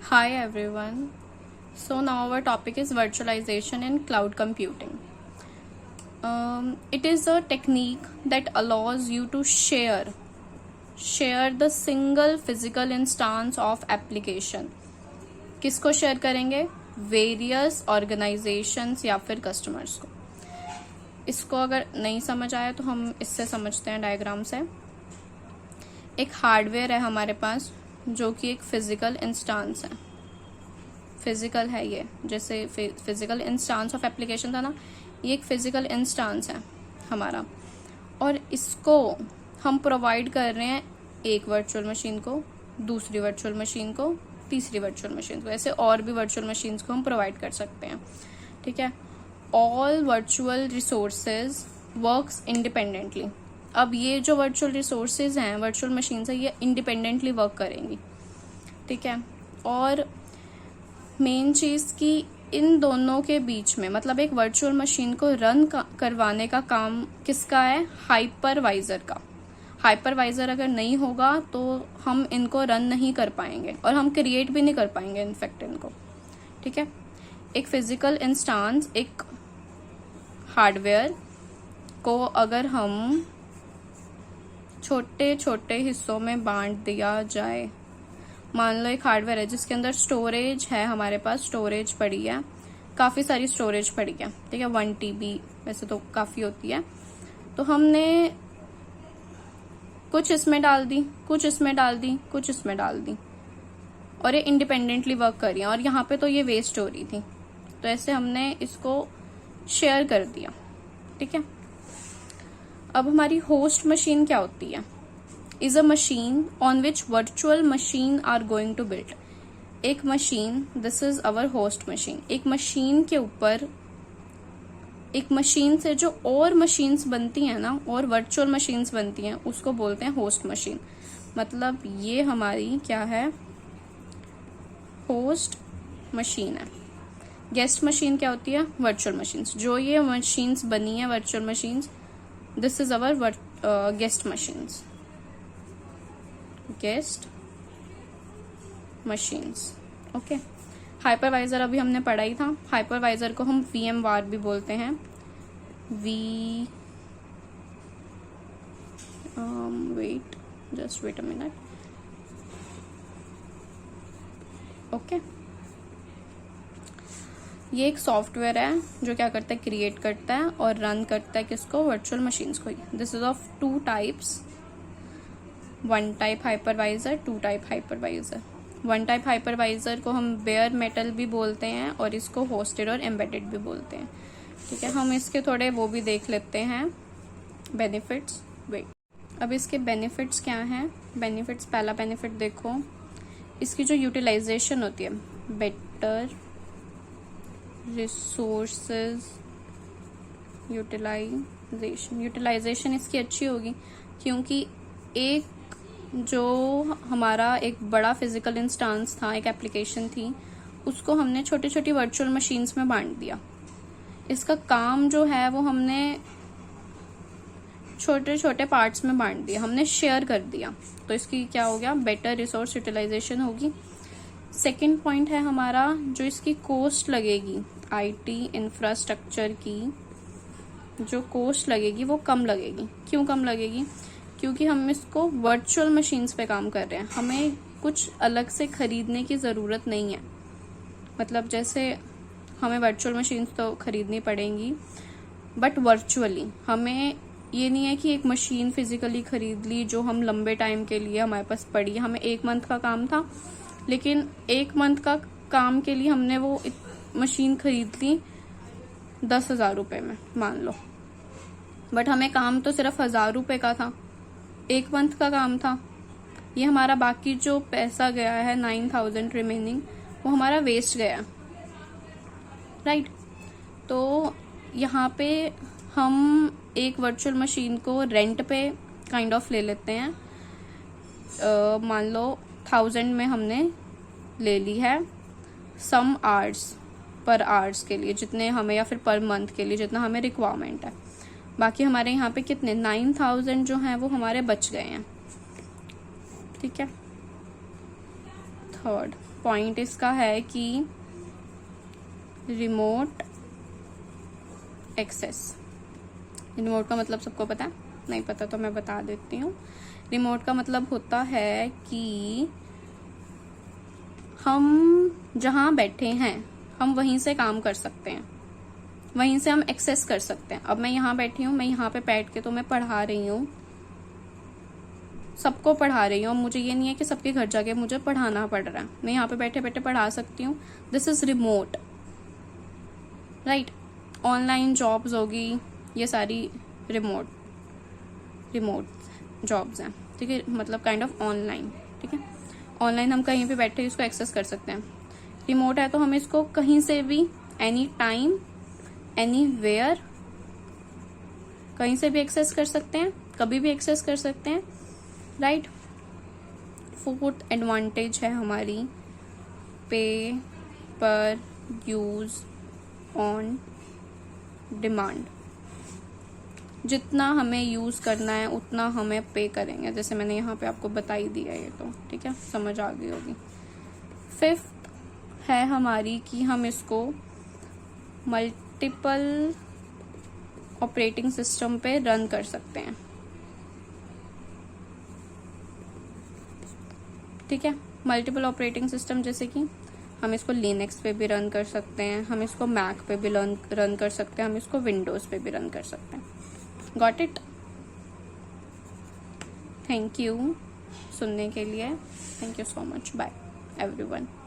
Hi everyone. So now our topic is virtualization in cloud computing. It is a technique that allows you to share the single physical instance of application. किसको share करेंगे? Various organisations या फिर customers को. इसको अगर नहीं समझ आया तो हम इससे समझते हैं डायग्राम से. एक हार्डवेयर है हमारे पास जो कि एक फिजिकल इंस्टांस है. फिजिकल है ये, जैसे फिजिकल इंस्टांस ऑफ एप्लीकेशन था ना, ये एक फिजिकल इंस्टांस है हमारा. और इसको हम प्रोवाइड कर रहे हैं एक वर्चुअल मशीन को, दूसरी वर्चुअल मशीन को, तीसरी वर्चुअल मशीन को, ऐसे और भी वर्चुअल मशीन्स को हम प्रोवाइड कर सकते हैं. ठीक है. All virtual resources works independently. अब ये जो वर्चुअल रिसोर्सेज हैं, वर्चुअल मशीन्स है, ये इंडिपेंडेंटली वर्क करेंगी. ठीक है. और मेन चीज़ कि इन दोनों के बीच में, मतलब एक वर्चुअल मशीन को रन करवाने का काम किसका है? हाइपरवाइजर का. हाइपरवाइजर अगर नहीं होगा तो हम इनको रन नहीं कर पाएंगे और हम क्रिएट भी नहीं कर पाएंगे इनफैक्ट इनको. ठीक है. एक फिजिकल इंस्टांस, एक हार्डवेयर को अगर हम छोटे छोटे हिस्सों में बांट दिया जाए, मान लो एक हार्डवेयर है जिसके अंदर स्टोरेज है, हमारे पास स्टोरेज पड़ी है, काफ़ी सारी स्टोरेज पड़ी है. ठीक है. 1 TB वैसे तो काफ़ी होती है. तो हमने कुछ इसमें डाल दी, कुछ इसमें डाल दी, कुछ इसमें डाल दी, और ये इंडिपेंडेंटली वर्क कर रही है. और यहाँ पे तो ये वेस्ट हो रही थी, तो ऐसे हमने इसको शेयर कर दिया. ठीक है. अब हमारी होस्ट मशीन क्या होती है? Is a machine on which virtual machine are going to build. एक machine, this is our host machine. एक मशीन के ऊपर, एक मशीन से जो और मशीन्स बनती हैं ना, और वर्चुअल मशीन्स बनती हैं, उसको बोलते हैं होस्ट मशीन. मतलब ये हमारी क्या है? होस्ट मशीन है. गेस्ट मशीन क्या होती है? Virtual machines. जो ये मशीन्स बनी है virtual machines, this is our guest machines. Guest machines. Okay. Hypervisor अभी हमने पढ़ा ही था. हाइपरवाइजर को हम VMware भी बोलते हैं. Wait a minute. ओके. ये एक सॉफ्टवेयर है जो क्या करता है? क्रिएट करता है और रन करता है किसको? वर्चुअल मशीन्स को. This is of 2 types. 1 type hypervisor, 2 type hypervisor. 1 type hypervisor को हम बेयर मेटल भी बोलते हैं और इसको होस्टेड और एम्बेडेड भी बोलते हैं. ठीक है. हम इसके थोड़े वो भी देख लेते हैं, बेनिफिट्स. वेट, अब इसके बेनिफिट्स क्या हैं? बेनिफिट्स, पहला बेनिफिट देखो, इसकी जो यूटिलाइजेशन होती है, बेटर रिसोर्सेज यूटिलाइजेशन. यूटिलाइजेशन इसकी अच्छी होगी क्योंकि एक जो हमारा एक बड़ा फिजिकल इंस्टांस था, एक एप्लीकेशन थी, उसको हमने छोटी छोटी वर्चुअल मशीन्स में बांट दिया. इसका काम जो है वो हमने छोटे छोटे पार्ट्स में बांट दिया, हमने शेयर कर दिया. तो इसकी क्या हो गया? बेटर रिसोर्स यूटिलाइजेशन होगी. सेकेंड पॉइंट है हमारा, जो इसकी कॉस्ट लगेगी, IT इंफ्रास्ट्रक्चर की जो कॉस्ट लगेगी वो कम लगेगी. क्यों कम लगेगी? क्योंकि हम इसको वर्चुअल मशीन्स पे काम कर रहे हैं, हमें कुछ अलग से खरीदने की ज़रूरत नहीं है. मतलब जैसे हमें वर्चुअल मशीन्स तो खरीदनी पड़ेंगी, बट वर्चुअली. हमें ये नहीं है कि एक मशीन फिजिकली खरीद ली जो हम लंबे टाइम के लिए हमारे पास पड़ी. हमें 1 मंथ का काम था, लेकिन 1 मंथ का काम के लिए हमने वो मशीन खरीद ली 10,000 रुपये में, मान लो. बट हमें काम तो सिर्फ 1,000 रुपये का था, 1 मंथ का काम था. ये हमारा बाकी जो पैसा गया है 9,000 रिमेनिंग, वो हमारा वेस्ट गया. राइट. तो यहाँ पे हम एक वर्चुअल मशीन को रेंट पे काइंड ऑफ ले लेते हैं. मान लो 1000 में हमने ले ली है, सम आवर्स, पर आवर्स के लिए जितने हमें, या फिर पर मंथ के लिए जितना हमें रिक्वायरमेंट है. बाकी हमारे यहाँ पे कितने 9,000 जो हैं वो हमारे बच गए हैं. ठीक है. थर्ड, पॉइंट इसका है कि रिमोट एक्सेस। रिमोट का मतलब सबको पता है? नहीं पता तो मैं बता देती हूँ। रिमोट का मतलब होता है कि हम जहाँ बैठे हैं हम वहीं से काम कर सकते हैं, वहीं से हम एक्सेस कर सकते हैं। अब मैं यहाँ बैठी हूँ, मैं यहाँ पे बैठ के तो मैं पढ़ा रही हूँ, सबको पढ़ा रही हूँ। मुझे ये नहीं है कि सबके घर जाके मुझे पढ़ाना पड़ रहा है, मैं यहाँ पे बैठे बैठे पढ़ा सकती हूँ। This is remote, right. Online jobs होगी, ये सारी रिमोट जॉब्स हैं, ठीक है, मतलब काइंड ऑफ ऑनलाइन, ठीक है। ऑनलाइन हम कहीं पे बैठे इसको एक्सेस कर सकते हैं। रिमोट है तो हम इसको कहीं से भी, एनी टाइम, एनी वेयर, कहीं से भी एक्सेस कर सकते हैं, कभी भी एक्सेस कर सकते हैं, राइट। फोर्थ एडवांटेज है हमारी पे पर यूज ऑन डिमांड। जितना हमें यूज करना है उतना हमें पे करेंगे, जैसे मैंने यहाँ पे आपको बताई दिया है, ये तो ठीक है, समझ आ गई होगी। फिफ्थ है हमारी कि हम इसको मल्टीपल ऑपरेटिंग सिस्टम पे रन कर सकते हैं, ठीक है। मल्टीपल ऑपरेटिंग सिस्टम जैसे कि हम इसको लिनक्स पे भी रन कर सकते हैं, हम इसको मैक पे भी रन कर सकते हैं, हम इसको विंडोज पे भी रन कर सकते हैं। Got it? थैंक यू सुनने के लिए। Thank you so much. Bye everyone.